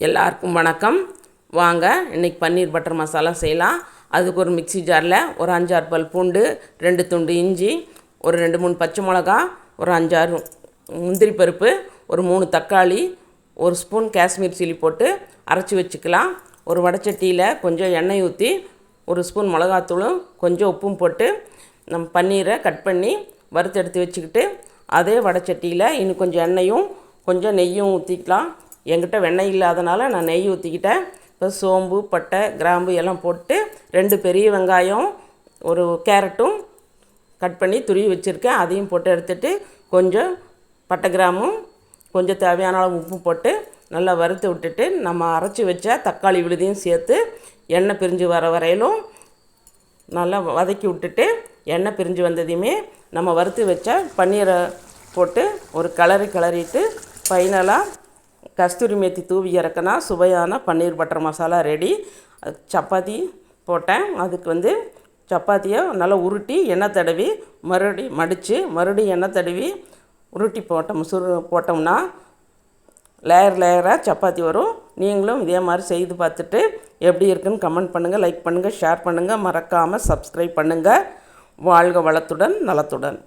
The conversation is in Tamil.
எல்லாருக்கும் வணக்கம். வாங்க இன்றைக்கி பன்னீர் பட்டர் மசாலா செய்யலாம். அதுக்கு ஒரு மிக்ஸி ஜாரில் ஒரு 5-6 பல் பூண்டு, 2 துண்டு இஞ்சி, ஒரு 2-3 பச்சை மிளகா, ஒரு 5-6 முந்திரி பருப்பு, ஒரு 3 தக்காளி, ஒரு ஸ்பூன் காஷ்மீர் சில்லி போட்டு அரைச்சி வச்சுக்கலாம். ஒரு வடைச்சட்டியில் கொஞ்சம் எண்ணெய் ஊற்றி ஒரு ஸ்பூன் மிளகாத்தூளும் கொஞ்சம் உப்பும் போட்டு நம்ம பன்னீரை கட் பண்ணி வறுத்து எடுத்து வச்சுக்கிட்டு அதே வடைச்சட்டியில் இன்னும் கொஞ்சம் எண்ணெயும் கொஞ்சம் நெய்யும் ஊற்றிக்கலாம். என்கிட்ட வெண்ணெய் இல்லாதனால நான் நெய் ஊற்றிக்கிட்டேன். இப்போ சோம்பு, பட்டை, கிராம்பு எல்லாம் போட்டு 2 பெரிய வெங்காயம், ஒரு கேரட்டும் கட் பண்ணி துருவி வச்சுருக்கேன். அதையும் போட்டு எடுத்துகிட்டு கொஞ்சம் பட்டை கிராமும் கொஞ்சம் தேவையான அளவு உப்பு போட்டு நல்லா வறுத்து விட்டுட்டு நம்ம அரைச்சி வச்ச தக்காளி விழுதையும் சேர்த்து எண்ணெய் பிரிஞ்சு வர வரையிலும் நல்லா வதக்கி விட்டுட்டு எண்ணெய் பிரிஞ்சு வந்ததையுமே நம்ம வறுத்து வச்ச பன்னீரை போட்டு ஒரு கிளறிட்டு ஃபைனலாக கஸ்தூரி மேத்தி தூவி இறக்குனா சுவையான பன்னீர் பட்டர் மசாலா ரெடி. சப்பாத்தி போட்டேன். அதுக்கு சப்பாத்தியை நல்லா உருட்டி எண்ணெய் தடவி மறுபடியும் எண்ணெய் தடவி உருட்டி போட்டோம்னா லேயராக சப்பாத்தி வரும். நீங்களும் இதே மாதிரி செய்து பார்த்துட்டு எப்படி இருக்குன்னு கமெண்ட் பண்ணுங்கள், லைக் பண்ணுங்கள், ஷேர் பண்ணுங்கள், மறக்காமல் சப்ஸ்கிரைப் பண்ணுங்கள். வாழ்க வளத்துடன் நலத்துடன்.